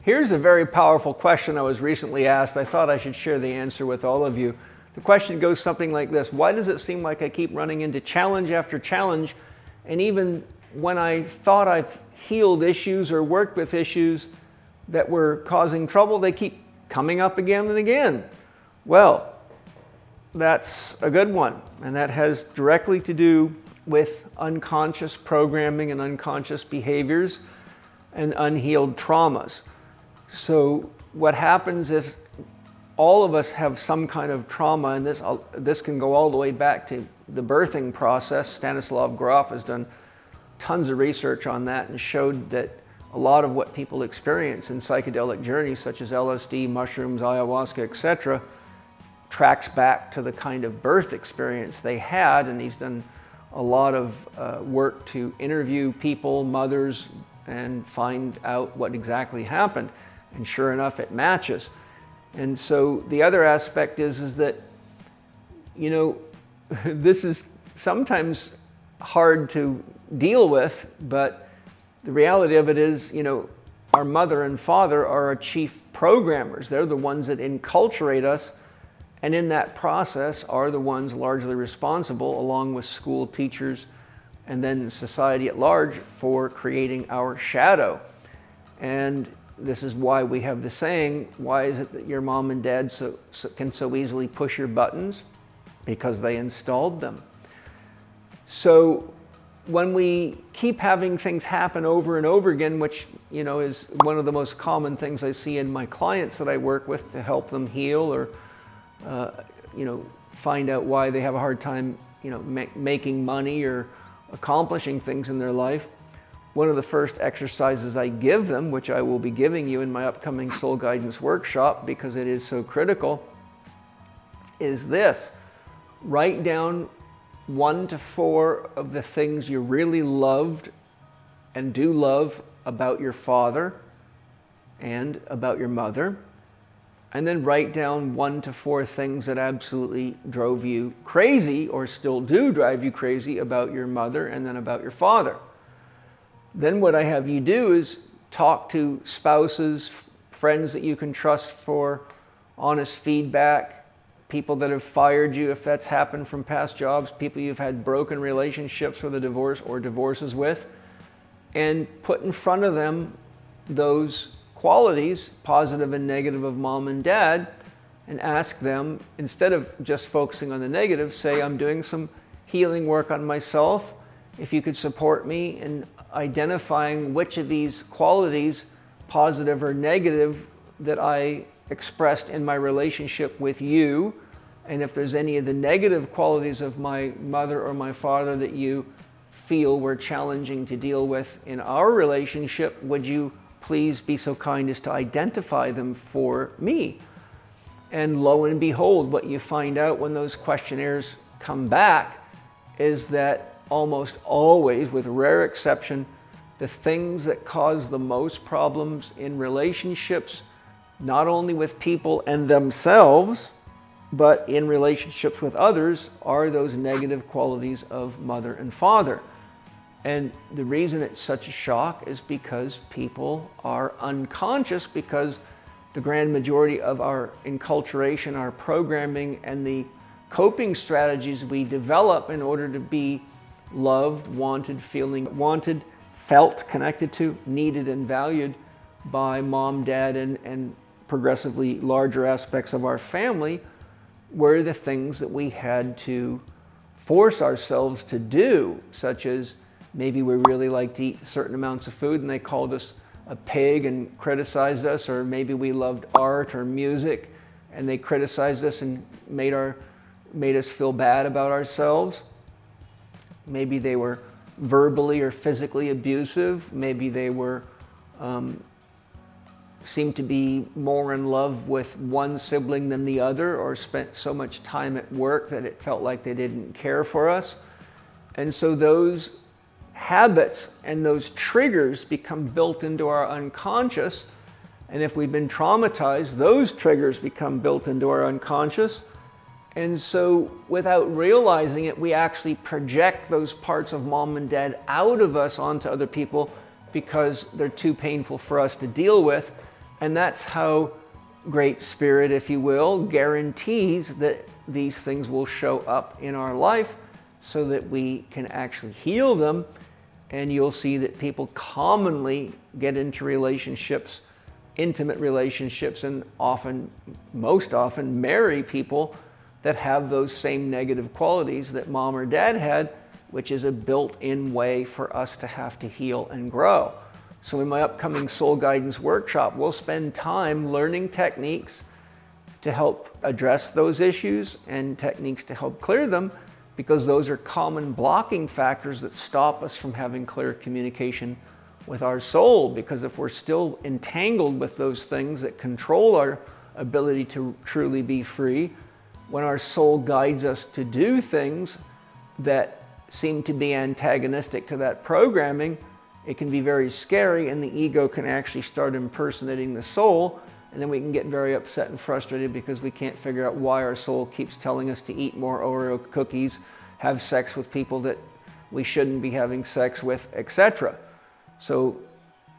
Here's a very powerful question I was recently asked. I thought I should share the answer with all of you. The question goes something like this: why does it seem like I keep running into challenge after challenge, and even when I thought I've healed issues or worked with issues that were causing trouble, they keep coming up again and again? Well, that's a good one, and that has directly to do with unconscious programming and unconscious behaviors and unhealed traumas. So what happens if all of us have some kind of trauma, and this can go all the way back to the birthing process. Stanislav Grof has done tons of research on that and showed that a lot of what people experience in psychedelic journeys such as LSD, mushrooms, ayahuasca, etc., tracks back to the kind of birth experience they had. And he's done a lot of work to interview people, mothers, and find out what exactly happened. And sure enough, it matches. And so the other aspect is that, this is sometimes hard to deal with, but the reality of it is, our mother and father are our chief programmers. They're the ones that enculturate us, and in that process are the ones largely responsible, along with school teachers and then society at large, for creating our shadow. And this is why we have the saying, why is it that your mom and dad can so easily push your buttons? Because they installed them. So when we keep having things happen over and over again, which is one of the most common things I see in my clients that I work with to help them heal or find out why they have a hard time making money or accomplishing things in their life, one of the first exercises I give them, which I will be giving you in my upcoming Soul Guidance Workshop because it is so critical, is this: write down 1 to 4 of the things you really loved and do love about your father and about your mother, and then write down 1 to 4 things that absolutely drove you crazy or still do drive you crazy about your mother and then about your father. Then what I have you do is talk to spouses, friends that you can trust for honest feedback, people that have fired you if that's happened from past jobs, people you've had broken relationships with a divorce or divorces with, and put in front of them those qualities, positive and negative, of mom and dad, and ask them, instead of just focusing on the negative, say, I'm doing some healing work on myself. If you could support me in identifying which of these qualities, positive or negative, that I expressed in my relationship with you, and if there's any of the negative qualities of my mother or my father that you feel were challenging to deal with in our relationship, would you please be so kind as to identify them for me? And lo and behold, what you find out when those questionnaires come back is that almost always, with rare exception, the things that cause the most problems in relationships, not only with people and themselves, but in relationships with others, are those negative qualities of mother and father. And the reason it's such a shock is because people are unconscious, because the grand majority of our enculturation, our programming, and the coping strategies we develop in order to be loved, wanted, feeling wanted, felt connected to, needed, and valued by mom, dad, and progressively larger aspects of our family, were the things that we had to force ourselves to do, such as maybe we really liked to eat certain amounts of food and they called us a pig and criticized us, or maybe we loved art or music and they criticized us and made us feel bad about ourselves. Maybe they were verbally or physically abusive. Maybe they were seemed to be more in love with one sibling than the other, or spent so much time at work that it felt like they didn't care for us. And so those habits and those triggers become built into our unconscious. And if we've been traumatized, those triggers become built into our unconscious. And so without realizing it, we actually project those parts of mom and dad out of us onto other people because they're too painful for us to deal with. And that's how Great Spirit, if you will, guarantees that these things will show up in our life so that we can actually heal them. And you'll see that people commonly get into relationships, intimate relationships, and most often marry people that have those same negative qualities that mom or dad had, which is a built-in way for us to have to heal and grow. So in my upcoming Soul Guidance Workshop, we'll spend time learning techniques to help address those issues and techniques to help clear them, because those are common blocking factors that stop us from having clear communication with our soul. Because if we're still entangled with those things that control our ability to truly be free, when our soul guides us to do things that seem to be antagonistic to that programming, it can be very scary, and the ego can actually start impersonating the soul, and then we can get very upset and frustrated because we can't figure out why our soul keeps telling us to eat more Oreo cookies, have sex with people that we shouldn't be having sex with, etc. So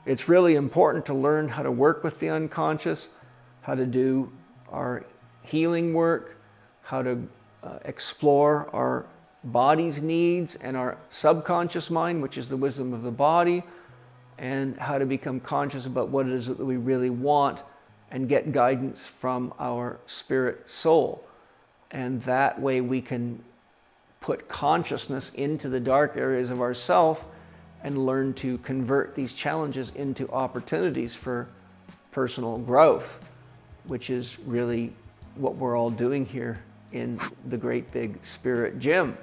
it's really important to learn how to work with the unconscious, how to do our healing work, how to explore our body's needs and our subconscious mind, which is the wisdom of the body, and how to become conscious about what it is that we really want and get guidance from our spirit soul. And that way we can put consciousness into the dark areas of ourself and learn to convert these challenges into opportunities for personal growth, which is really what we're all doing here in the great big spirit gym.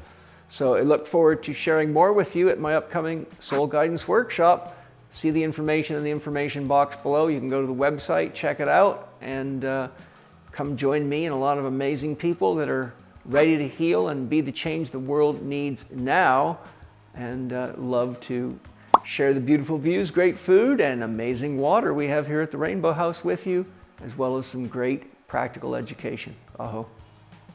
So I look forward to sharing more with you at my upcoming Soul Guidance Workshop. See the information in the information box below. You can go to the website, check it out, and come join me and a lot of amazing people that are ready to heal and be the change the world needs now, and love to share the beautiful views, great food, and amazing water we have here at the Rainbow House with you, as well as some great practical education. Aho.